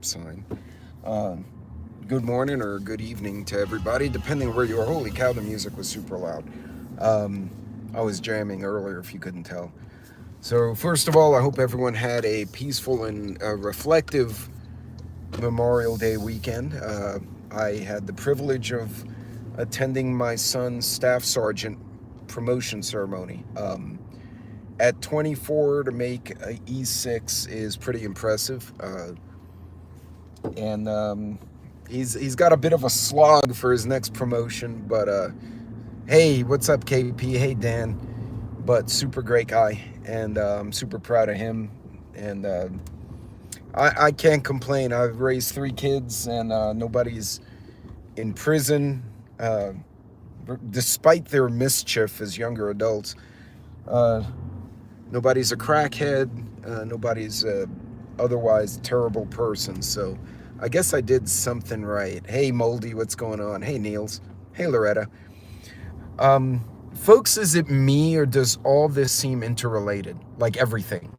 sign. Good morning or good evening to everybody, depending where you are. Holy cow, the music was super loud. I was jamming earlier, if you couldn't tell. So first of all, I hope everyone had a peaceful and reflective Memorial Day weekend. I had the privilege of attending my son's staff sergeant promotion ceremony. At 24, to make a E6 is pretty impressive. And he's got a bit of a slog for his next promotion, but hey, what's up, KP? Hey, Dan. But super great guy, and I'm super proud of him. And I can't complain. I've raised 3 kids, and nobody's in prison, despite their mischief as younger adults. Nobody's a crackhead. Nobody's otherwise terrible person. So I guess I did something right. Hey, Moldy, what's going on? Hey, Niels. Hey, Loretta. Folks, is it me, or does all this seem interrelated? Like everything.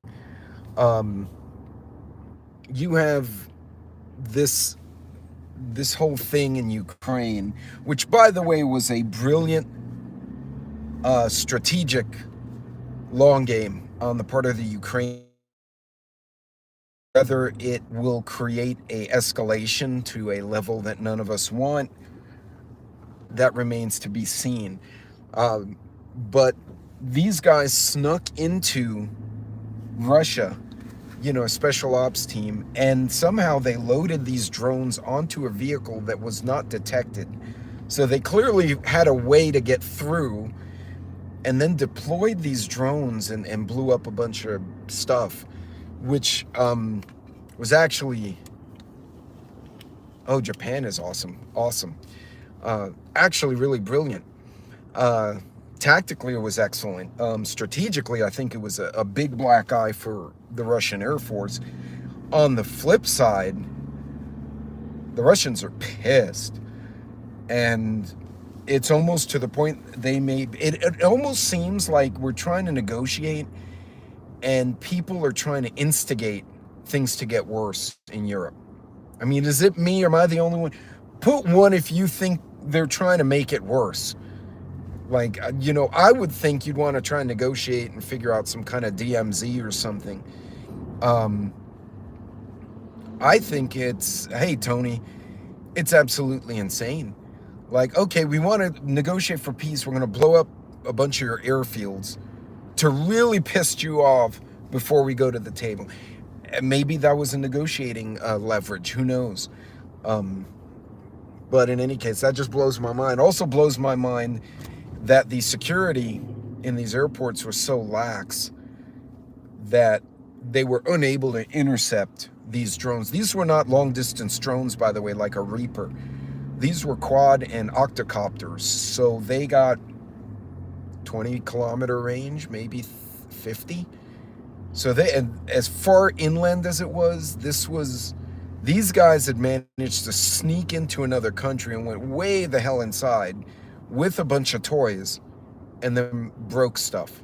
You have this whole thing in Ukraine, which, by the way, was a brilliant strategic long game on the part of the Ukraine. Whether it will create a escalation to a level that none of us want, that remains to be seen. But these guys snuck into Russia, a special ops team, and somehow they loaded these drones onto a vehicle that was not detected. So they clearly had a way to get through, and then deployed these drones and blew up a bunch of stuff, which was actually, Japan is awesome. Actually really brilliant. Tactically, it was excellent. Strategically, I think it was a big black eye for the Russian Air Force. On the flip side, the Russians are pissed, and it's almost to the point it almost seems like we're trying to negotiate, and people are trying to instigate things to get worse in Europe. I mean, is it me, or am I the only one? Put 1 if you think they're trying to make it worse. Like, I would think you'd want to try and negotiate and figure out some kind of DMZ or something. I think hey, Tony, it's absolutely insane. Like, okay, we want to negotiate for peace. We're going to blow up a bunch of your airfields to really piss you off before we go to the table. Maybe that was a negotiating leverage. Who knows? But in any case, that just blows my mind. Also blows my mind that the security in these airports was so lax that they were unable to intercept these drones. These were not long-distance drones, by the way, like a Reaper. These were quad and octocopters, so they got 20-kilometer range, maybe 50. So and as far inland as it was, these guys had managed to sneak into another country and went way the hell inside with a bunch of toys, and then broke stuff.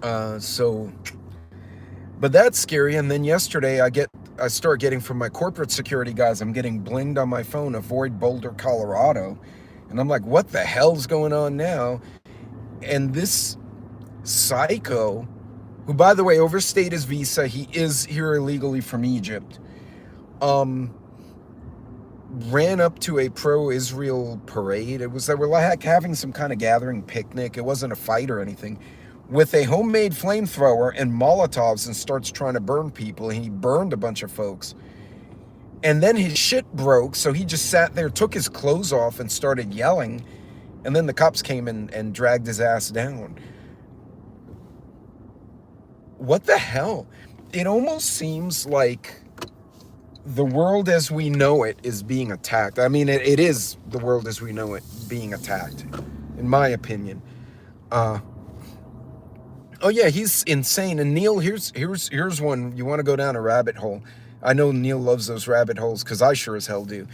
But that's scary. And then yesterday I start getting from my corporate security guys, I'm getting blinged on my phone, avoid Boulder, Colorado. And I'm like, what the hell's going on now? And this psycho, who, by the way, overstayed his visa, he is here illegally from Egypt, ran up to a pro-Israel parade. They were like having some kind of gathering picnic. It wasn't a fight or anything, with a homemade flamethrower and Molotovs, and starts trying to burn people. And he burned a bunch of folks. And then his shit broke, so he just sat there, took his clothes off, and started yelling. And then the cops came and dragged his ass down. What the hell? It almost seems like the world as we know it is being attacked. I mean, it is the world as we know it being attacked, in my opinion. Oh yeah, he's insane. And Neil, here's one. You want to go down a rabbit hole? I know Neil loves those rabbit holes, because I sure as hell do.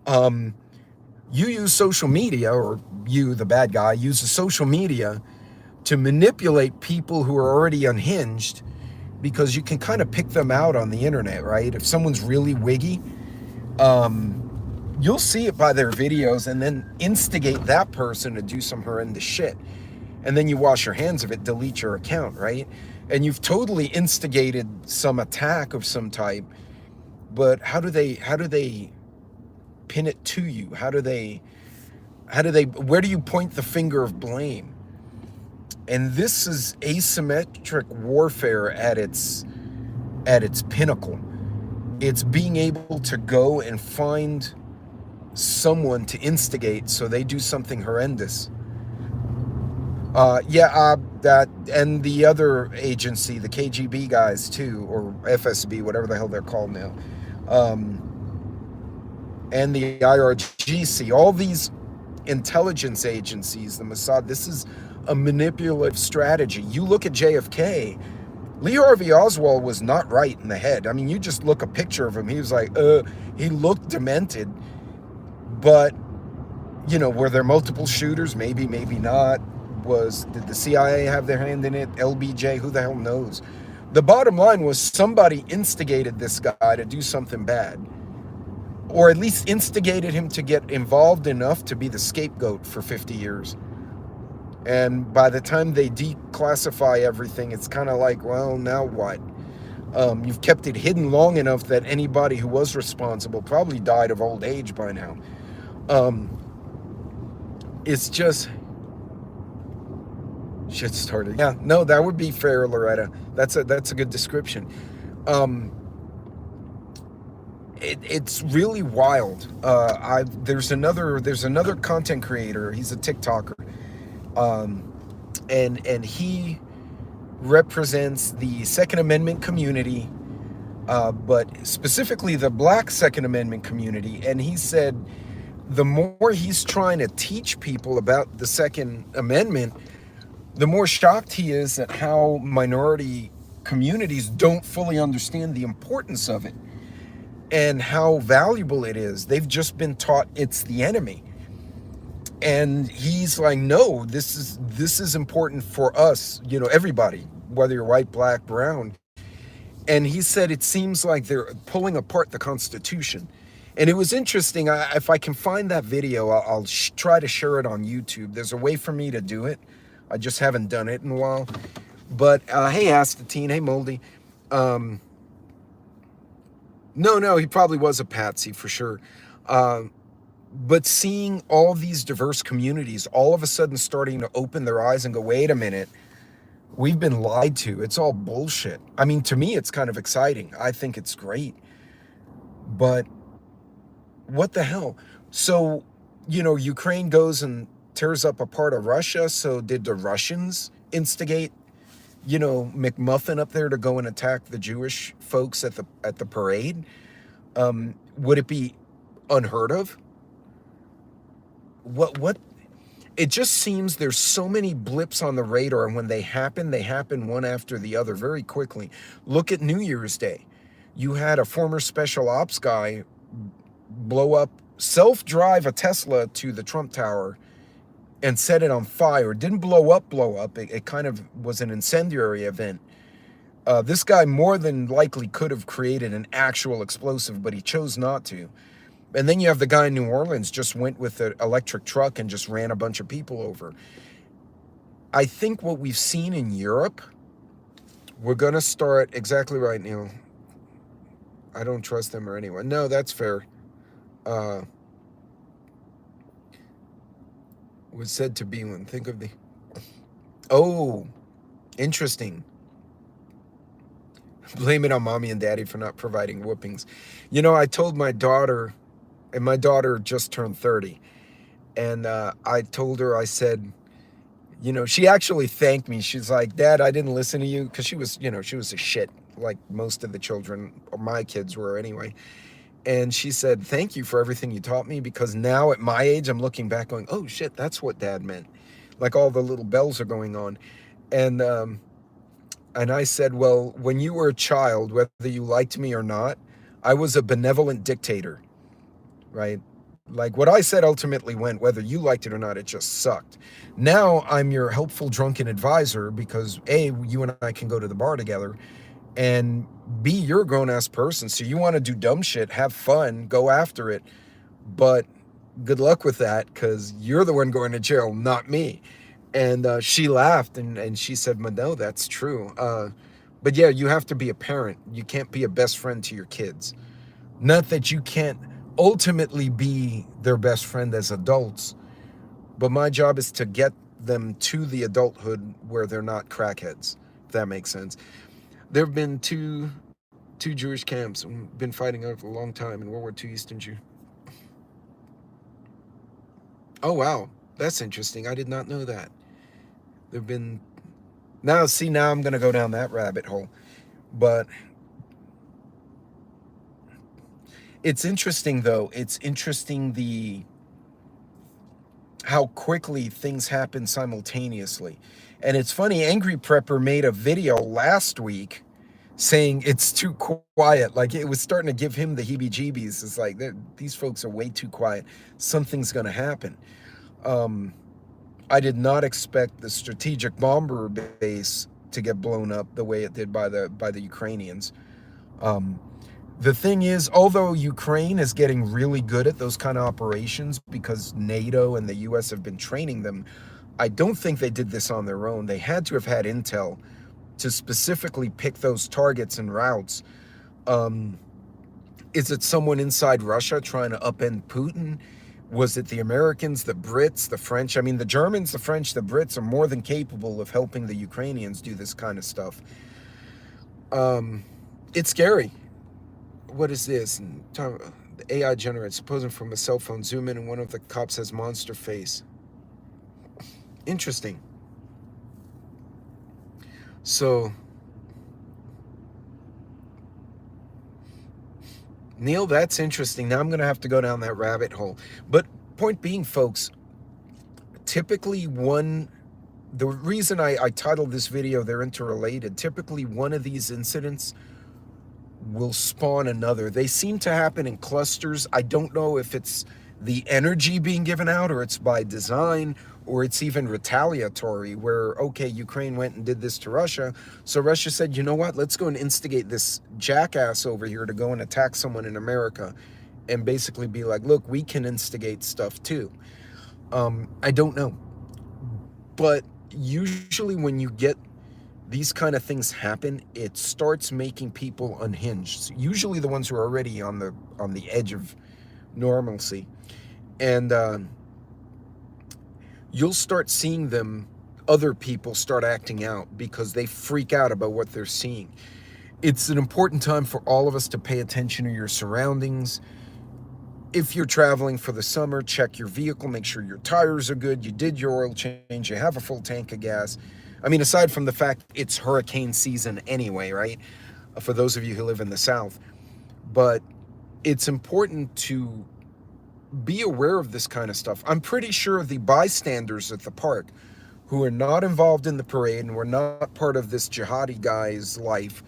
You use social media, or you, the bad guy, uses social media to manipulate people who are already unhinged because you can kind of pick them out on the internet, right? If someone's really wiggy, you'll see it by their videos and then instigate that person to do some horrendous shit. And then you wash your hands of it, delete your account, right? And you've totally instigated some attack of some type, but how do they pin it to you? Where do you point the finger of blame? And this is asymmetric warfare at its pinnacle. It's being able to go and find someone to instigate so they do something horrendous. That, and the other agency, the KGB guys too, or FSB, whatever the hell they're called now, and the IRGC, all these intelligence agencies, the Mossad, this is a manipulative strategy. You look at JFK, Lee Harvey Oswald was not right in the head. I mean, you just look a picture of him, he was like, he looked demented, but, you know, were there multiple shooters? Maybe, maybe not. Did the CIA have their hand in it? LBJ, who the hell knows? The bottom line was somebody instigated this guy to do something bad, or at least instigated him to get involved enough to be the scapegoat for 50 years. And by the time they declassify everything, it's kind of like, well, now what? You've kept it hidden long enough that anybody who was responsible probably died of old age by now. It's just shit started. Yeah, no, that would be fair, Loretta. That's a good description. It's really wild. There's another content creator. He's a TikToker, and he represents the Second Amendment community, but specifically the Black Second Amendment community. And he said the more he's trying to teach people about the Second Amendment, the more shocked he is at how minority communities don't fully understand the importance of it and how valuable it is. They've just been taught it's the enemy. And he's like, no, this is important for us, you know, everybody, whether you're white, black, brown. And he said it seems like they're pulling apart the Constitution. And it was interesting. If I can find that video, I'll try to share it on YouTube. There's a way for me to do it. I just haven't done it in a while. But hey, Astatine, hey, Moldy. No, he probably was a patsy for sure. But seeing all these diverse communities all of a sudden starting to open their eyes and go, wait a minute, we've been lied to. It's all bullshit. I mean, to me, it's kind of exciting. I think it's great. But what the hell? So, you know, Ukraine goes and tears up a part of Russia. So did the Russians instigate, you know, McMuffin up there to go and attack the Jewish folks at the parade? Would it be unheard of? What? It just seems there's so many blips on the radar, and when they happen one after the other very quickly. Look at New Year's Day. You had a former special ops guy blow up, self-drive a Tesla to the Trump Tower and set it on fire. It didn't blow up. It kind of was an incendiary event. This guy more than likely could have created an actual explosive, but he chose not to. And then you have the guy in New Orleans just went with an electric truck and just ran a bunch of people over. I think what we've seen in Europe, we're going to start exactly right, Neil. I don't trust them or anyone. No, that's fair. Was said to be one. Think of the... Oh, interesting. Blame it on mommy and daddy for not providing whoopings. You know, I told my daughter, and my daughter just turned 30, and I told her, I said, you know, she actually thanked me. She's like, Dad, I didn't listen to you, because she was, you know, she was a shit, like most of the children, or my kids were anyway. And she said, thank you for everything you taught me, because now at my age, I'm looking back going, oh shit, that's what Dad meant. Like all the little bells are going on. And I said, well, when you were a child, whether you liked me or not, I was a benevolent dictator, right? Like what I said ultimately went, whether you liked it or not, it just sucked. Now I'm your helpful drunken advisor because A, you and I can go to the bar together, and be your grown-ass person. So you want to do dumb shit, have fun, go after it, but good luck with that, because you're the one going to jail, not me. And she laughed, and she said, no, that's true. But yeah, you have to be a parent. You can't be a best friend to your kids. Not that you can't ultimately be their best friend as adults, but my job is to get them to the adulthood where they're not crackheads, if that makes sense. There have been two Jewish camps, been fighting over a long time in World War II Eastern Jew. Oh, wow. That's interesting. I did not know that. There have been... Now I'm going to go down that rabbit hole. But it's interesting, though. It's interesting how quickly things happen simultaneously. And it's funny, Angry Prepper made a video last week saying it's too quiet. Like, it was starting to give him the heebie-jeebies. It's like, these folks are way too quiet. Something's going to happen. I did not expect the strategic bomber base to get blown up the way it did by the Ukrainians. The thing is, although Ukraine is getting really good at those kind of operations because NATO and the US have been training them, I don't think they did this on their own. They had to have had intel to specifically pick those targets and routes. Is it someone inside Russia trying to upend Putin? Was it the Americans, the Brits, the French? I mean, the Germans, the French, the Brits are more than capable of helping the Ukrainians do this kind of stuff. It's scary. What is this? The AI generates, supposing from a cell phone. Zoom in and one of the cops has monster face. Interesting. So, Neil, that's interesting. Now I'm going to have to go down that rabbit hole. But point being, folks, typically the reason I titled this video, they're interrelated, typically one of these incidents will spawn another. They seem to happen in clusters. I don't know if it's the energy being given out, or it's by design, or it's even retaliatory, where, okay, Ukraine went and did this to Russia, so Russia said, you know what, let's go and instigate this jackass over here to go and attack someone in America, and basically be like, look, we can instigate stuff too. I don't know. But usually when you get these kind of things happen, it starts making people unhinged. Usually the ones who are already on the edge of normalcy. And you'll start seeing other people start acting out because they freak out about what they're seeing. It's an important time for all of us to pay attention to your surroundings. If you're traveling for the summer, check your vehicle, make sure your tires are good, you did your oil change, you have a full tank of gas. I mean, aside from the fact it's hurricane season anyway, right? For those of you who live in the South. But it's important to be aware of this kind of stuff. I'm pretty sure the bystanders at the park who are not involved in the parade and were not part of this jihadi guy's life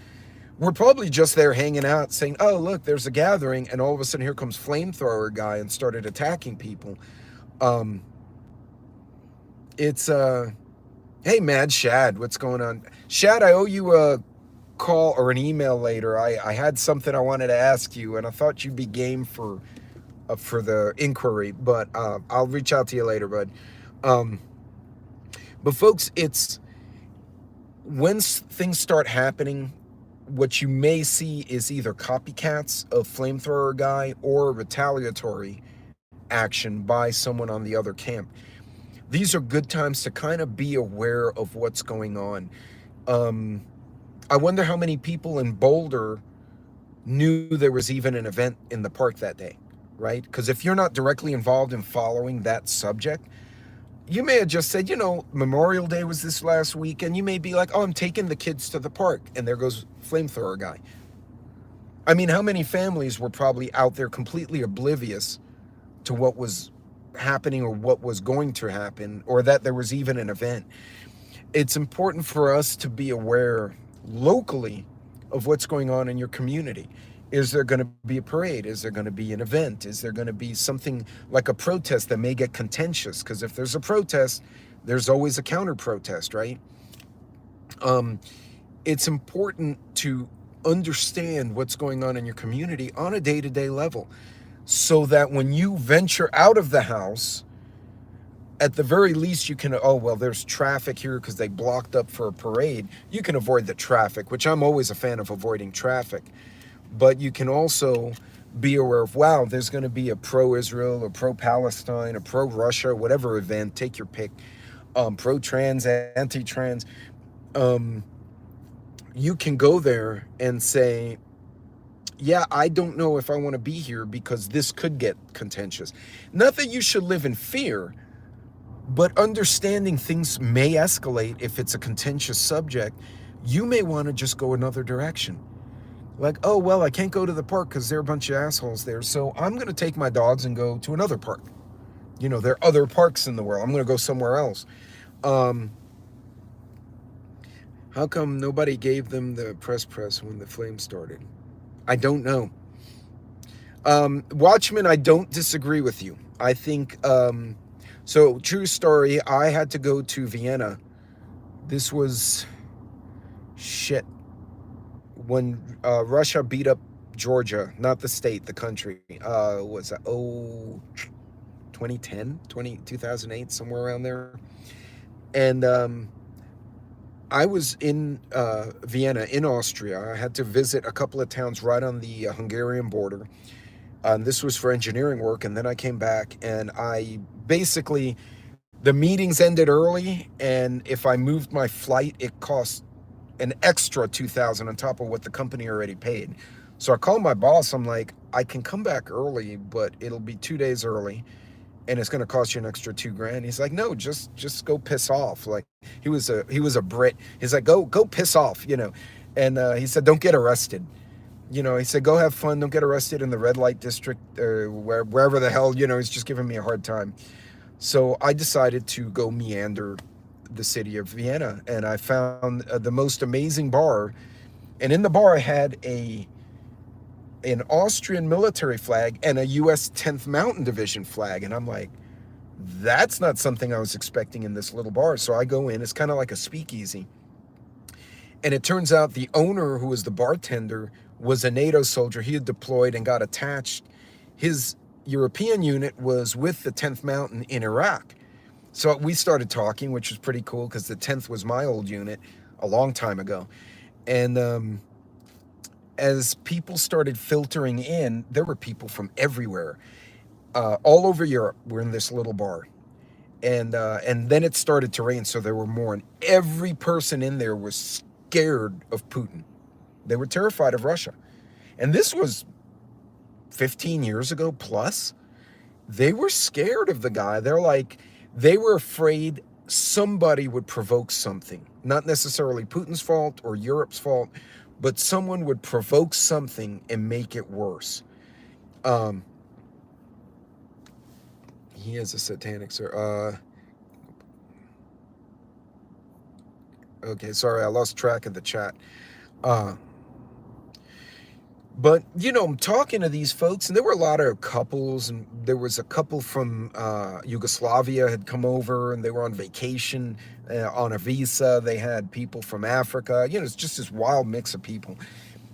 were probably just there hanging out saying, oh, look, there's a gathering, and all of a sudden here comes flamethrower guy and started attacking people. Hey, Mad Shad, what's going on? Shad, I owe you a call or an email later. I had something I wanted to ask you, and I thought you'd be game for the inquiry, but I'll reach out to you later, bud. But folks, it's when things start happening, what you may see is either copycats of flamethrower guy or retaliatory action by someone on the other camp. These are good times to kind of be aware of what's going on. I wonder how many people in Boulder knew there was even an event in the park that day, right? Because if you're not directly involved in following that subject, you may have just said, you know, Memorial Day was this last week, and you may be like, oh, I'm taking the kids to the park, and there goes flamethrower guy. I mean, how many families were probably out there completely oblivious to what was happening or what was going to happen, or that there was even an event? It's important for us to be aware locally of what's going on in your community. Is there going to be a parade? Is there going to be an event? Is there going to be something like a protest that may get contentious? Because if there's a protest, there's always a counter protest, right? It's important to understand what's going on in your community on a day-to-day level, so that when you venture out of the house, at the very least you can, oh, well, there's traffic here because they blocked up for a parade. You can avoid the traffic, which I'm always a fan of avoiding traffic. But you can also be aware of, wow, there's going to be a pro-Israel, a pro-Palestine, a pro-Russia, whatever event, take your pick, pro-trans, anti-trans. You can go there and say, yeah, I don't know if I want to be here because this could get contentious. Not that you should live in fear, but understanding things may escalate if it's a contentious subject. You may want to just go another direction. Like, oh, well, I can't go to the park because there are a bunch of assholes there, so I'm going to take my dogs and go to another park. You know, there are other parks in the world. I'm going to go somewhere else. How come nobody gave them the press when the flames started? I don't know. Watchman, I don't disagree with you. I think, so true story, I had to go to Vienna. This was, shit, when Russia beat up Georgia, not the state, the country. Was that, 2010, 2008, somewhere around there. And I was in Vienna, in Austria. I had to visit a couple of towns right on the Hungarian border. This was for engineering work, and then I came back, and I basically, the meetings ended early, and if I moved my flight, it cost an extra $2,000 on top of what the company already paid. So I called my boss. I'm like, I can come back early, but it'll be 2 days early, and it's going to cost you an extra $2,000. He's like, no, just go piss off. Like, he was a Brit. He's like, go piss off, you know. And he said, don't get arrested. You know, he said, go have fun. Don't get arrested in the red light district or wherever the hell, you know. He's just giving me a hard time. So I decided to go meander the city of Vienna, and I found the most amazing bar. And in the bar, I had an Austrian military flag and a U.S. 10th Mountain Division flag. And I'm like, that's not something I was expecting in this little bar. So I go in. It's kind of like a speakeasy. And it turns out the owner, who was the bartender, was a NATO soldier. He had deployed and got attached. His European unit was with the 10th Mountain in Iraq. So we started talking, which was pretty cool because the 10th was my old unit a long time ago. And as people started filtering in, there were people from everywhere. All over Europe were in this little bar. And then it started to rain, so there were more. And every person in there was scared of Putin. They were terrified of Russia. And this was 15 years ago plus. They were scared of the guy. They were afraid somebody would provoke something. Not necessarily Putin's fault or Europe's fault, but someone would provoke something and make it worse. He is a satanic, sir. Okay, sorry, I lost track of the chat. But, you know, I'm talking to these folks, and there were a lot of couples, and there was a couple from Yugoslavia had come over, and they were on vacation on a visa. They had people from Africa. You know, it's just this wild mix of people.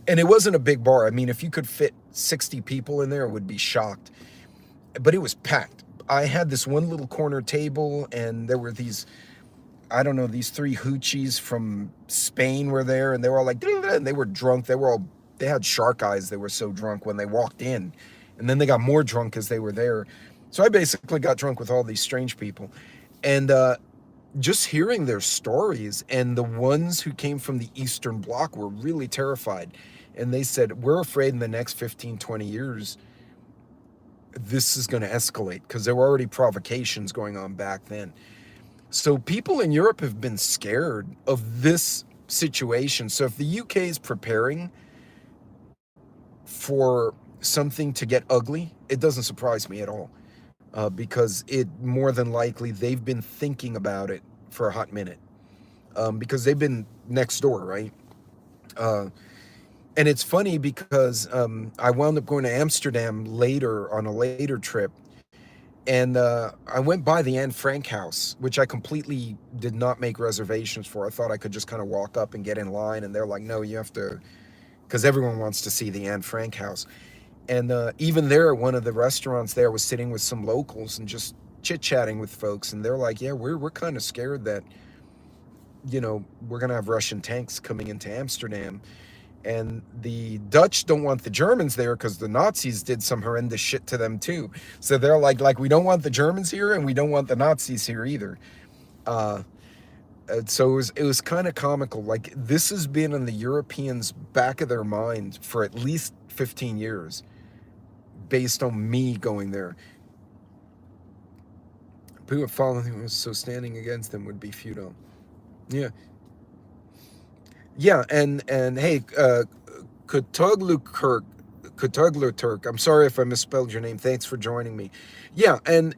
And it wasn't a big bar. I mean, if you could fit 60 people in there, I would be shocked. But it was packed. I had this one little corner table, and there were these, I don't know, these three hoochies from Spain were there, and they were all like, and they were drunk. They had shark eyes. They were so drunk when they walked in. And then they got more drunk as they were there. So I basically got drunk with all these strange people. And just hearing their stories, and the ones who came from the Eastern Bloc were really terrified. And they said, we're afraid in the next 15, 20 years, this is going to escalate, because there were already provocations going on back then. So people in Europe have been scared of this situation. So if the UK is preparing for something to get ugly, it doesn't surprise me at all, because it more than likely they've been thinking about it for a hot minute, because they've been next door, right? And it's funny because I wound up going to Amsterdam later on a later trip, and I went by the Anne Frank house, which I completely did not make reservations for. I thought I could just kind of walk up and get in line, and they're like, no, you have to because everyone wants to see the Anne Frank house. And even there, one of the restaurants there was sitting with some locals and just chit-chatting with folks, and they're like, yeah, we're kind of scared that, you know, we're gonna have Russian tanks coming into Amsterdam. And the Dutch don't want the Germans there because the Nazis did some horrendous shit to them too. So they're like, we don't want the Germans here, and we don't want the Nazis here either. So it was kind of comical. Like, this has been in the Europeans' back of their mind for at least 15 years, based on me going there. People following him, so standing against them would be futile. Yeah. Yeah, and hey, Kutuglu Turk, I'm sorry if I misspelled your name. Thanks for joining me. Yeah, and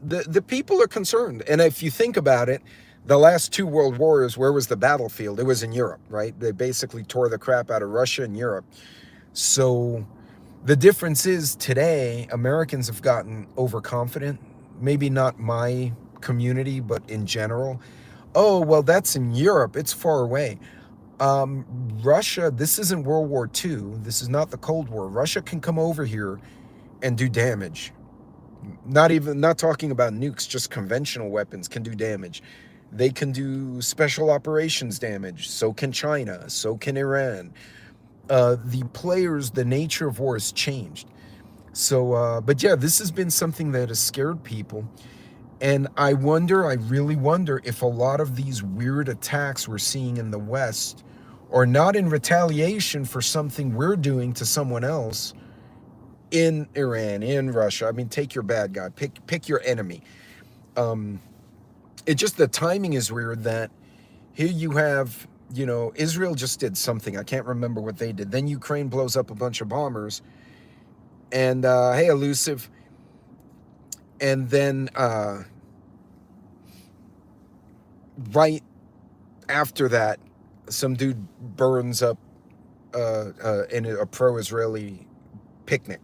the people are concerned. And if you think about it, the last two world wars, where was the battlefield? It was in Europe, right? They basically tore the crap out of Russia and Europe. So the difference is today, Americans have gotten overconfident. Maybe not my community, but in general. Oh, well, that's in Europe. It's far away. Russia, this isn't World War II. This is not the Cold War. Russia can come over here and do damage. Not talking about nukes, just conventional weapons can do damage. They can do special operations damage. So can China. So can Iran. The players, the nature of war has changed. So, but yeah, this has been something that has scared people. And I really wonder if a lot of these weird attacks we're seeing in the West are not in retaliation for something we're doing to someone else in Iran, in Russia. I mean, take your bad guy, pick your enemy. It just, the timing is weird that here you have, you know, Israel just did something. I can't remember what they did. Then Ukraine blows up a bunch of bombers. And, hey, Elusive. And then, right after that, some dude burns up in a pro-Israeli picnic.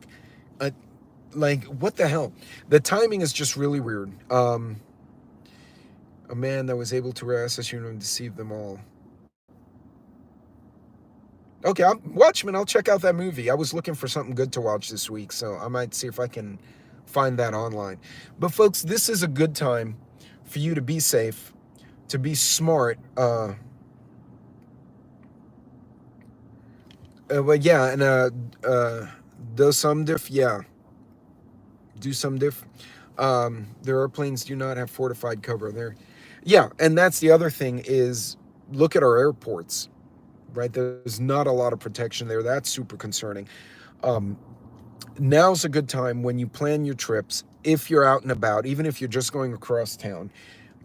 Like, what the hell? The timing is just really weird. A man that was able to harass us and deceive them all. Okay, Watchmen, I'll check out that movie. I was looking for something good to watch this week, so I might see if I can find that online. But folks, this is a good time for you to be safe, to be smart. Well, yeah, and do some diff, yeah. Do some diff. Their airplanes do not have fortified cover there. Yeah, and that's the other thing is, look at our airports, right? There's not a lot of protection there. That's super concerning. Now's a good time when you plan your trips, if you're out and about, even if you're just going across town,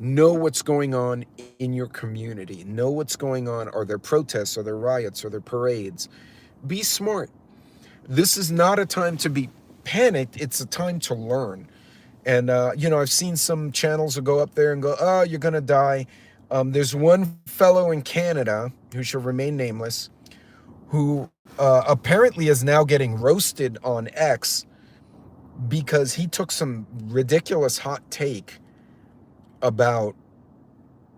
know what's going on in your community. Know what's going on. Are there protests? Are there riots? Are there parades? Be smart. This is not a time to be panicked. It's a time to learn. And, you know, I've seen some channels that go up there and go, oh, you're going to die. There's one fellow in Canada who shall remain nameless, who apparently is now getting roasted on X because he took some ridiculous hot take about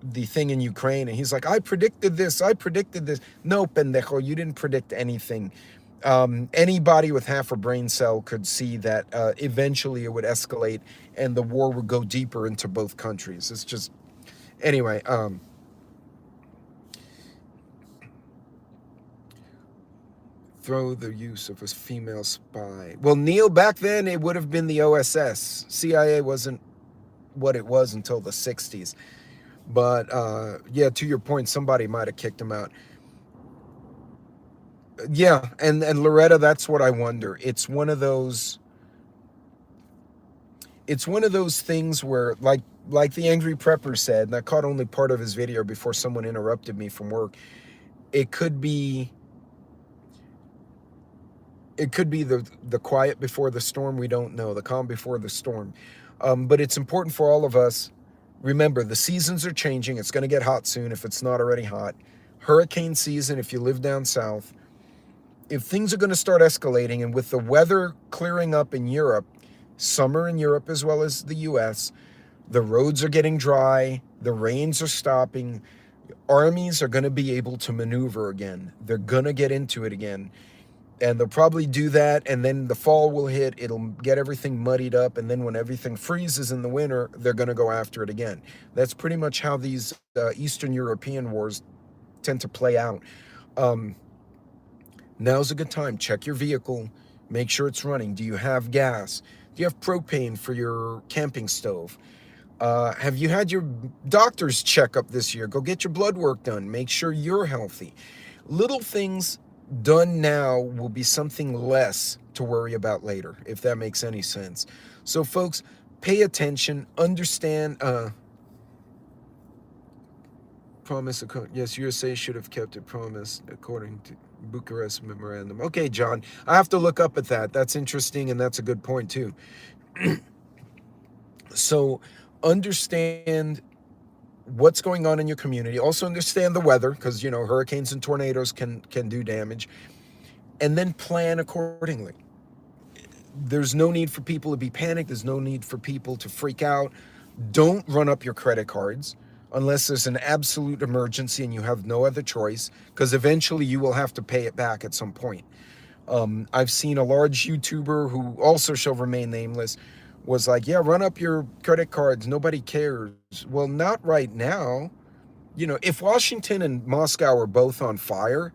the thing in Ukraine. And he's like, I predicted this. No, pendejo, you didn't predict anything. Anybody with half a brain cell could see that eventually it would escalate and the war would go deeper into both countries. It's just, anyway, throw the use of a female spy. Well, Neil, back then it would have been the OSS. CIA wasn't what it was until the 60s. But yeah, to your point, somebody might have kicked him out. Yeah, and Loretta, that's what I wonder. It's one of those things where, like the Angry Prepper said, and I caught only part of his video before someone interrupted me from work. It could be the quiet before the storm. We don't know, the calm before the storm. But it's important for all of us. Remember, the seasons are changing. It's going to get hot soon if it's not already hot. Hurricane season if you live down south. If things are going to start escalating, and with the weather clearing up in Europe, summer in Europe as well as the US, the roads are getting dry, the rains are stopping, armies are going to be able to maneuver again. They're going to get into it again. And they'll probably do that, and then the fall will hit, it'll get everything muddied up, and then when everything freezes in the winter, they're going to go after it again. That's pretty much how these Eastern European wars tend to play out. Now's a good time. Check your vehicle, make sure it's running. Do you have gas? Do you have propane for your camping stove? Have you had your doctor's checkup this year? Go get your blood work done. Make sure you're healthy. Little things done now will be something less to worry about later, if that makes any sense. So folks, pay attention, understand, promise, yes, USA should have kept it promised according to Bucharest memorandum. Okay, John, I have to look up at that. That's interesting, and that's a good point too. So understand what's going on in your community. Also understand the weather, because you know hurricanes and tornadoes can do damage, and then plan accordingly. There's no need for people to be panicked. There's no need for people to freak out. Don't run up your credit cards unless there's an absolute emergency and you have no other choice, because eventually you will have to pay it back at some point. I've seen a large YouTuber who also shall remain nameless was like, yeah, run up your credit cards, nobody cares. Well, not right now. You know, if Washington and Moscow are both on fire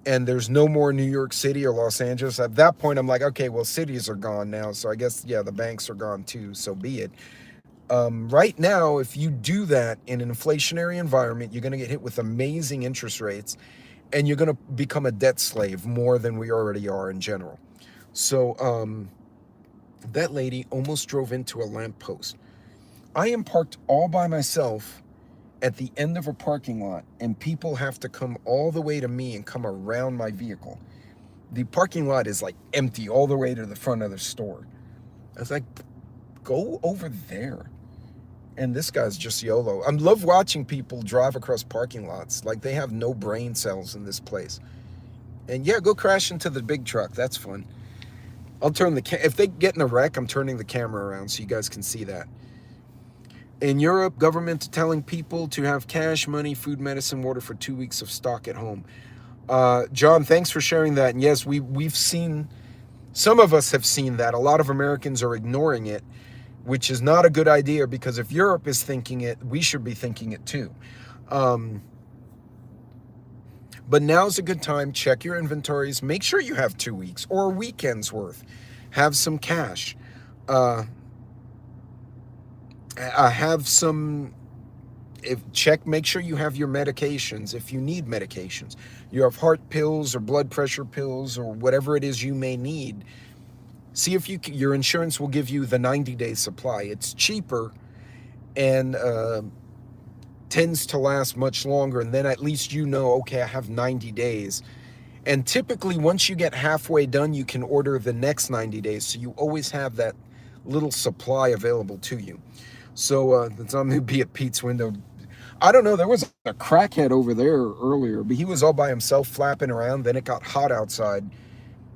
and there's no more New York City or Los Angeles, at that point I'm like, okay, well, cities are gone now, so I guess, yeah, the banks are gone too, so be it. Right now, if you do that in an inflationary environment, you're going to get hit with amazing interest rates, and you're going to become a debt slave more than we already are in general. So that lady almost drove into a lamppost. I am parked all by myself at the end of a parking lot, and people have to come all the way to me and come around my vehicle. The parking lot is like empty all the way to the front of the store. I was like, go over there. And this guy's just YOLO. I love watching people drive across parking lots like they have no brain cells in this place. And yeah, go crash into the big truck. That's fun. I'll turn if they get in a wreck, I'm turning the camera around so you guys can see that. In Europe, government telling people to have cash, money, food, medicine, water for 2 weeks of stock at home. John, thanks for sharing that. And yes, we've seen, some of us have seen that. A lot of Americans are ignoring it, which is not a good idea, because if Europe is thinking it, we should be thinking it too. But now's a good time. Check your inventories. Make sure you have 2 weeks or a weekend's worth. Have some cash. Have some, make sure you have your medications if you need medications. You have heart pills or blood pressure pills or whatever it is you may need. See if your insurance will give you the 90-day supply. It's cheaper and tends to last much longer, and then at least you know, okay, I have 90 days. And typically once you get halfway done, you can order the next 90 days, so you always have that little supply available to you. So I'm going to be at Pete's window. I don't know, there was a crackhead over there earlier, but he was all by himself flapping around. Then it got hot outside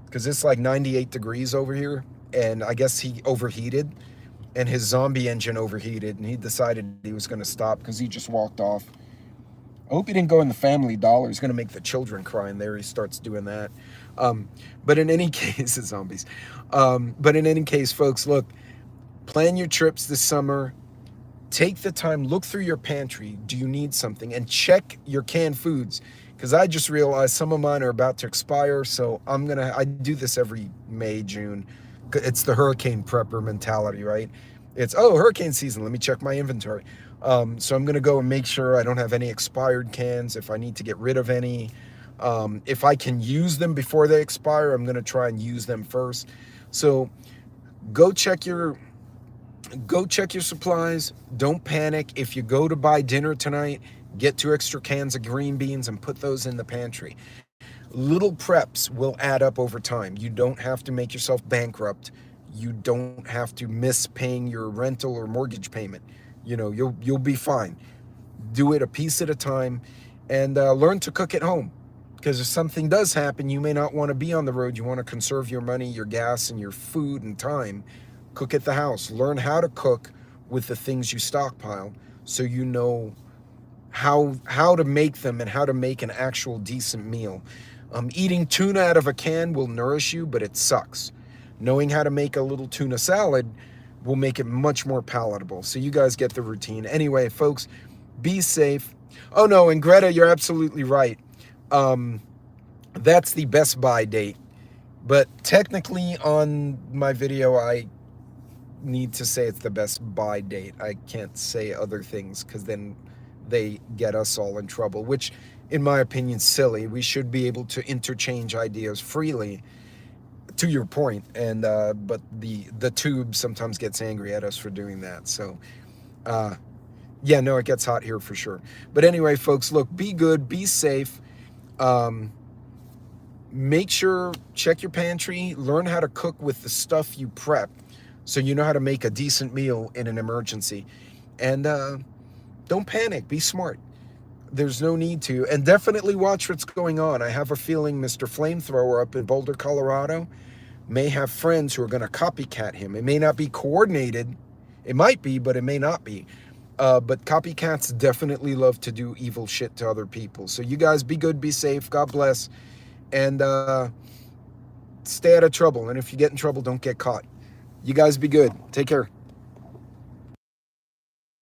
because it's like 98 degrees over here, and I guess he overheated, and his zombie engine overheated, and he decided he was going to stop because he just walked off. I hope he didn't go in the Family Dollar. He's going to make the children cry in there. He starts doing that. But in any case, it's zombies. But in any case, folks, look, plan your trips this summer. Take the time, look through your pantry. Do you need something? And check your canned foods, because I just realized some of mine are about to expire. So I do this every May, June. It's the hurricane prepper mentality, right? It's, oh, hurricane season, let me check my inventory. So I'm going to go and make sure I don't have any expired cans. If I need to get rid of any, if I can use them before they expire, I'm going to try and use them first. So go check your supplies. Don't panic. If you go to buy dinner tonight, get 2 extra cans of green beans and put those in the pantry. Little preps will add up over time. You don't have to make yourself bankrupt. You don't have to miss paying your rental or mortgage payment. You know, you'll be fine. Do it a piece at a time, and learn to cook at home. Because if something does happen, you may not want to be on the road. You want to conserve your money, your gas, and your food and time. Cook at the house. Learn how to cook with the things you stockpile, so you know how to make them and how to make an actual decent meal. Eating tuna out of a can will nourish you, but it sucks. Knowing how to make a little tuna salad will make it much more palatable. So you guys get the routine. Anyway, folks, be safe. Oh no, and Greta, you're absolutely right. That's the best buy date. But technically on my video, I need to say it's the best buy date. I can't say other things because then they get us all in trouble, which in my opinion is silly. We should be able to interchange ideas freely, to your point, and but the tube sometimes gets angry at us for doing that. So yeah, no, it gets hot here for sure. But anyway, folks, look, be good, be safe. Make sure, check your pantry, learn how to cook with the stuff you prep so you know how to make a decent meal in an emergency. And don't panic, be smart. There's no need to. And definitely watch what's going on. I have a feeling Mr. Flamethrower up in Boulder, Colorado may have friends who are going to copycat him. It may not be coordinated. It might be, but it may not be. But copycats definitely love to do evil shit to other people. So you guys be good, be safe, God bless, and stay out of trouble. And if you get in trouble, don't get caught. You guys be good. Take care.